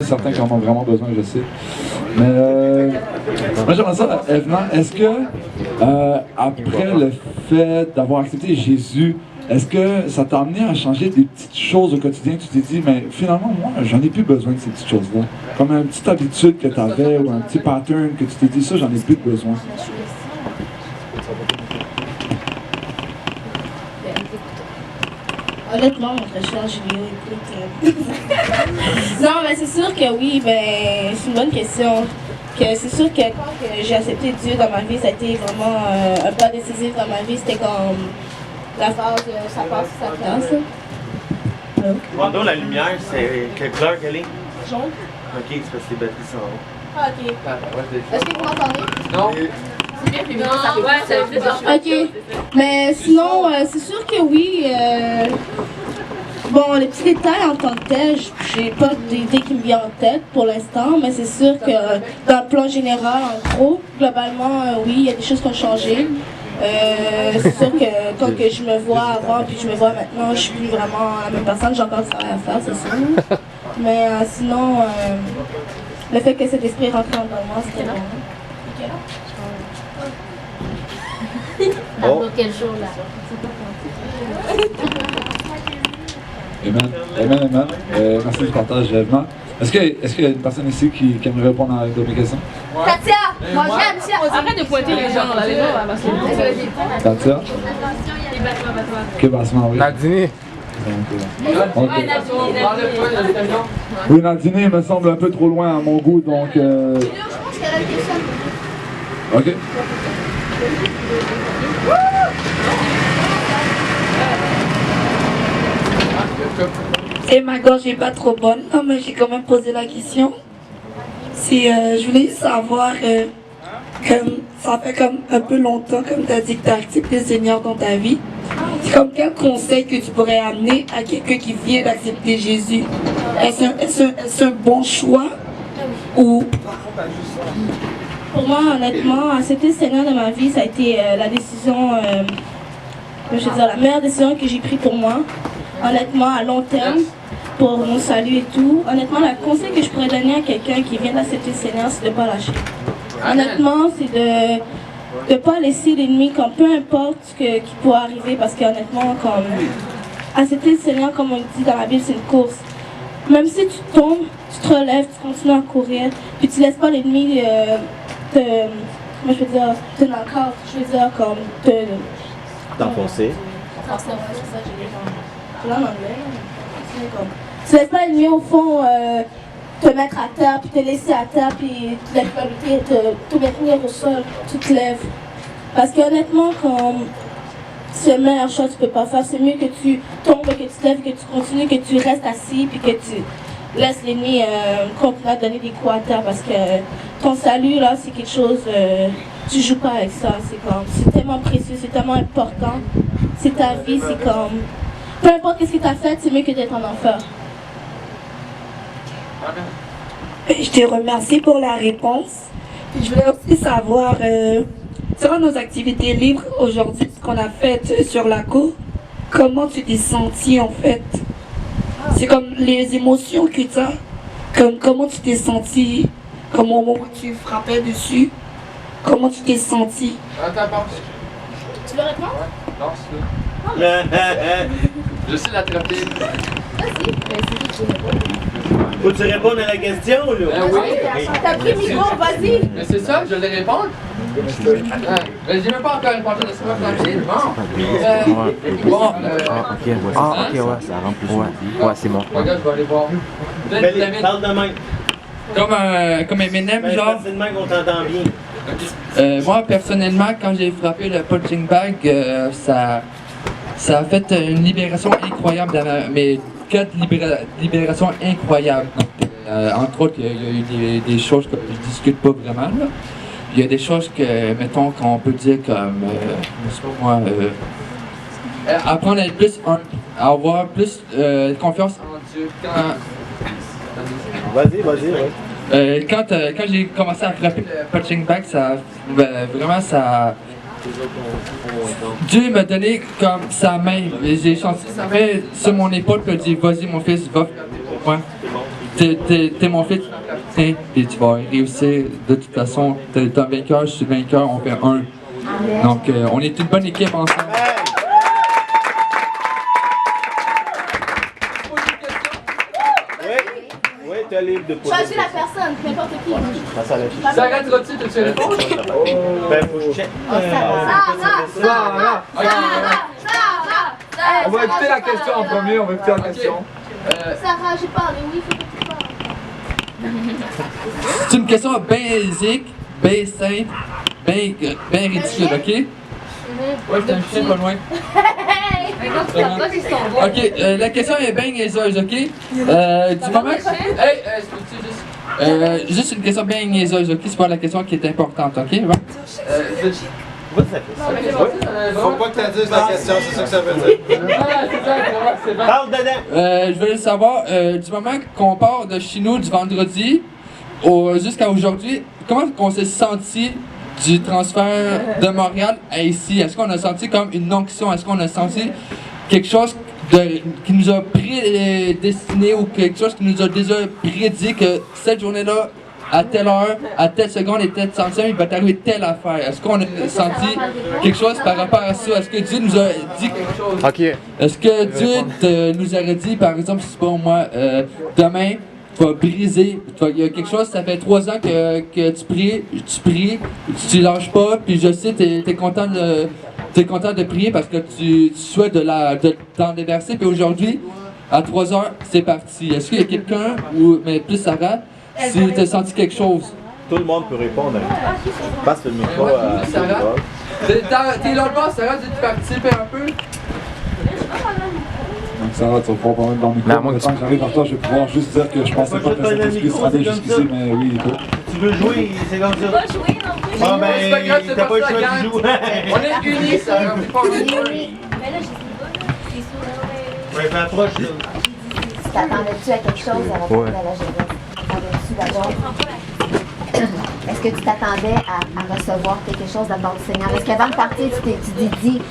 Certains qui en ont vraiment besoin, je sais. Mais moi j'aimerais ça, Evenement, est-ce que après le fait d'avoir accepté Jésus, est-ce que ça t'a amené à changer des petites choses au quotidien que tu t'es dit, mais finalement moi j'en ai plus besoin de ces petites choses-là? Comme une petite habitude que tu avais ou un petit pattern que tu t'es dit, ça j'en ai plus besoin. Honnêtement, mon très cher Julio, écoute. Non, mais c'est sûr que oui, ben, c'est une bonne question. C'est sûr que quand j'ai accepté Dieu dans ma vie, ça a été vraiment un pas décisif dans ma vie. C'était comme la phase de ça passe ou ça casse. Wanda, la lumière, c'est quelle couleur qu'elle est? Jaune. Ok, c'est parce que les batteries sont rondes. Ah, ok. Est-ce que vous m'entendez? Non. C'est bien, puis ouais, ok. Mais sinon, c'est sûr que oui. Bon, les petits détails en tant que tel, j'ai pas d'idée qui me vient en tête pour l'instant, mais c'est sûr que dans le plan général, en gros, globalement, oui, il y a des choses qui ont changé. C'est sûr que quand que je me vois avant puis je me vois maintenant, je suis plus vraiment la même personne, j'ai encore du travail à faire, c'est sûr. Mais sinon, le fait que cet esprit rentre dans moi, c'était bon. Oh. Quel jour là? Amen, amen, amen. Merci du partage, Evenement. Est-ce qu'il y a une personne ici qui aimerait répondre à mes questions? Katia! Moi j'aime ça! Arrête de pointer les gens, là, les gens, là, parce que... Katia? Ok, Bassement, oui. Nadine. Ok. Oui, Nadine me semble un peu trop loin à mon goût, donc... Ok. Et ma gorge n'est pas trop bonne, non, mais j'ai quand même posé la question. Si je voulais savoir, comme ça fait comme un peu longtemps, comme tu as dit que tu as accepté le Seigneur dans ta vie, c'est comme quel conseil que tu pourrais amener à quelqu'un qui vient d'accepter Jésus? Est-ce un bon choix ou... Pour moi, honnêtement, accepter le Seigneur dans ma vie, ça a été la décision, je veux dire, la meilleure décision que j'ai prise pour moi. Honnêtement, à long terme, pour mon salut et tout. Honnêtement, le conseil que je pourrais donner à quelqu'un qui vient d'accepter le Seigneur, c'est de ne pas lâcher. Honnêtement, c'est de ne pas laisser l'ennemi, comme peu importe ce qui pourrait arriver, parce qu'honnêtement, comme accepter le Seigneur, comme on dit dans la Bible, c'est une course. Même si tu tombes, tu te relèves, tu continues à courir, puis tu ne laisses pas l'ennemi comment je veux dire, te knock-out, je veux dire, comme T'enfoncer. c'est ça, j'ai là en anglais. Comme... Tu laisses pas l'ennemi au fond te mettre à terre, puis te laisser à terre, puis la culpabilité te maintenir au sol, tu te lèves. Parce qu'honnêtement, comme c'est la meilleure chose que tu peux pas faire, c'est mieux que tu tombes, que tu te lèves, que tu continues, que tu restes assis, puis que tu laisses l'ennemi continuer à donner des coups à terre, parce que ton salut, là, c'est quelque chose, tu joues pas avec ça, c'est tellement précieux, c'est tellement important, c'est ta vie, c'est comme, peu importe ce que tu as fait, c'est mieux que d'être en enfer. Je te remercie pour la réponse. Je voulais aussi savoir, sur nos activités libres aujourd'hui, ce qu'on a fait sur la cour, comment tu t'es senti en fait? C'est comme les émotions que tu as, comment tu t'es senti, comme au moment où tu frappais dessus, comment tu t'es senti? Tu veux répondre? Non, je sais l'attraper. Faut que tu répondes à la question, là? Oui. T'as pris le micro, vas-y! Mais c'est ça, je vais répondre. Mais j'ai même pas encore répondu, laisse-moi plancher. Bon. Ok, ouais, ça rend plus. Ouais, c'est bon. Regarde, je vais aller voir. Ben, parle de même. Comme Eminem, Ben, genre. facilement qu'on t'entend bien. Moi, personnellement, quand j'ai frappé le punching bag, ça a fait une libération incroyable dans mes 4 libérations incroyables. Entre autres, il y a eu des choses que je discute pas vraiment. Là. Il y a des choses que, mettons, qu'on peut dire comme, je sais pas moi, apprendre à être plus, à avoir plus confiance en Dieu. Vas-y, ouais. Quand j'ai commencé à frapper le punching bag, vraiment ça. Dieu m'a donné comme sa main. J'ai senti sa main sur mon épaule et dit vas-y mon fils, va. Ouais. t'es mon fils, tiens, puis tu vas réussir. De toute façon, t'es un vainqueur, je suis vainqueur, on fait un. Donc, on est une bonne équipe ensemble. Oui, tu as libre de poser. Choisis la personne, n'importe qui. Sarah, tu veux répondre? Ben, faut que je check. On va écouter la question en premier, on va écouter la question. Sarah, j'ai parlé, oui, faut que tu parles. C'est une question basique, bien simple, bien ridicule, ok? Ouais, je t'ai pas loin. Ok, la question est bien niaiseuse, ok? Du moment que... Hey, juste une question bien niaiseuse, ok? C'est pas la question qui est importante, ok? Faut pas que tu dises la question, c'est ça que ça veut dire. Parle dedans. Je voulais savoir, du moment qu'on part de chez nous du vendredi jusqu'à aujourd'hui, comment on s'est senti du transfert de Montréal à ici? Est-ce qu'on a senti comme une onction? Est-ce qu'on a senti quelque chose qui nous a prédestiné ou quelque chose qui nous a déjà prédit que cette journée-là, à telle heure, à telle seconde et telle centième, il va t'arriver telle affaire? Est-ce qu'on a senti quelque chose par rapport à ça? Est-ce que Dieu nous a dit quelque chose? Ok. Est-ce que Dieu nous aurait dit, par exemple, si c'est pas moi, demain, tu vas briser, il y a quelque chose, ça fait 3 ans que tu pries, tu lâches pas, puis je sais, t'es content de prier parce que tu souhaites t'en déverser, puis aujourd'hui, à 3 heures, c'est parti. Est-ce qu'il y a quelqu'un, mais plus Sarah, si tu as senti quelque chose? Tout le monde peut répondre. Passe le micro à Sarah. T'es là-bas, Sarah, tu participes un peu? Donc Sarah, tu vas pouvoir parler dans le micro. moi, Quand j'arrive vers toi, je vais pouvoir juste dire que je pensais pas que ça allait jusqu'ici, mais oui, écoute. Tu veux jouer, c'est comme ça. Pas jouer non plus. Ah C'est pas grave, ben, c'est t'as pas pas le ça, choix de regarde. jouer. On est unis, Sarah, on est pas unis. Mais là, je sais pas, là. Ouais, fais approche. T'attendais-tu à quelque chose avant de la jeunesse? T'attendais-tu d'abord? Est-ce que tu t'attendais à recevoir quelque chose de la part du Seigneur? Est-ce qu'avant de partir, tu t'es dit,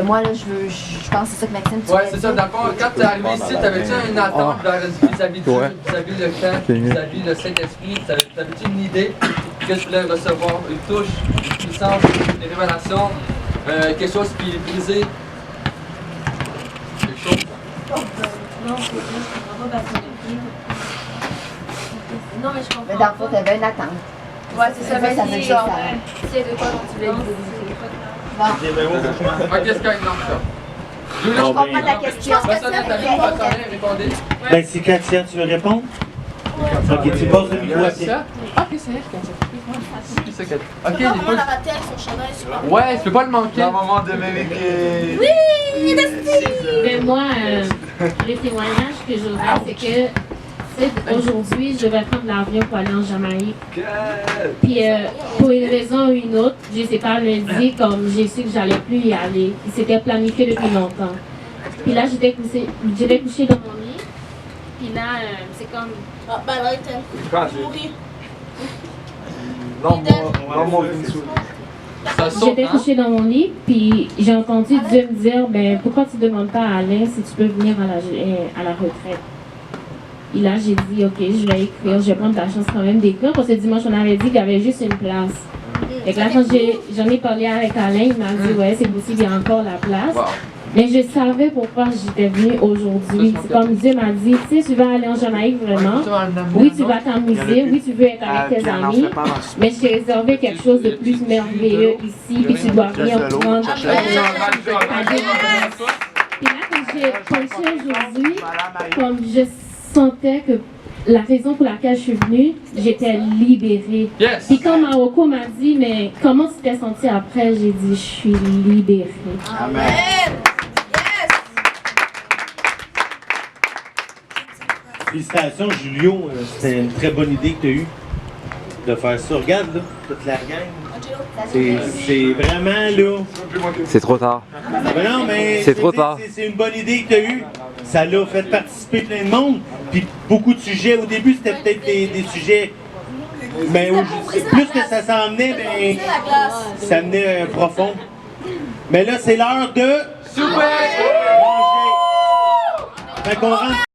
moi là, je pense que c'est ça que Maxime, tu Ouais, voulais c'est ça. dire? Dans le fond, quand tu es arrivé ici, t'avais-tu une attente vis-à-vis de Dieu, vis-à-vis le camp, vis-à-vis le Saint-Esprit? T'avais-tu une idée que tu voulais recevoir? Une touche, une puissance, une révélation, quelque chose qui est brisé? Quelque chose? Non, c'est vrai, je comprends pas parce que non, mais je comprends. Mais dans le fond, t'avais une attente. Ouais, c'est ça, Ça veut vas-y, dire genre, ça. c'est de quoi dont tu voulais dire. Ok, c'est quand même non, ça. Je comprends ta question. Personne n'a ta vie, personne n'a répondu. Ben, c'est Katia, tu veux répondre? Ok, tu passes le micro à C'est ça? Ok, c'est elle, Katia. C'est ça, Katia. Ok, Comment les on poules. l'a raté avec son chandail super. Ouais, tu peux pas le manquer. moment de vérifier. Ben moi, le témoignage que je veux dire, c'est que aujourd'hui, je devais prendre l'avion pour aller en Jamaïque. Puis pour une raison ou une autre, je sais pas, lundi, comme j'ai su que j'allais plus y aller. C'était planifié depuis longtemps. Puis là, j'étais couchée dans mon lit. Puis là, c'est comme... Ah, ben là, Ethan. Mourir. Ça saute, J'étais hein? couchée dans mon lit, puis j'ai entendu Dieu me dire, ben pourquoi tu demandes pas à Alain si tu peux venir à la retraite? Et là, j'ai dit, ok, je vais écrire, je vais prendre la chance quand même d'écrire, parce que dimanche, on avait dit qu'il y avait juste une place. Et là, quand j'en ai parlé avec Alain, il m'a dit, ouais, c'est possible, il y a encore la place. Wow. Mais je savais pourquoi j'étais venue aujourd'hui. C'est comme Dieu m'a dit, tu sais, tu vas aller en Jamaïque vraiment. Oui, tu vas t'amuser, oui, tu veux être avec tes amis. Mais je t'ai réservé quelque chose de plus merveilleux ici, puis tu dois venir prendre ta délivrance. Puis là, quand j'ai pensé aujourd'hui, comme je sentais que la raison pour laquelle je suis venue, j'étais libérée. Yes! Puis quand Marocco m'a dit, mais comment tu t'es sentie après, j'ai dit, je suis libérée. Amen. Félicitations, Julio. C'était une très bonne idée que tu as eue de faire ça. Regarde, là, toute la gang. C'est vraiment, là... C'est trop tard. Ben non, mais C'est trop tard. C'est une bonne idée que tu as eue. Ça l'a fait participer plein de monde. Puis beaucoup de sujets. Au début, c'était peut-être des sujets... Mais plus que ça s'en venait, ben, ça venait profond. Mais là, c'est l'heure de... Super! Manger. Fait qu'on rentre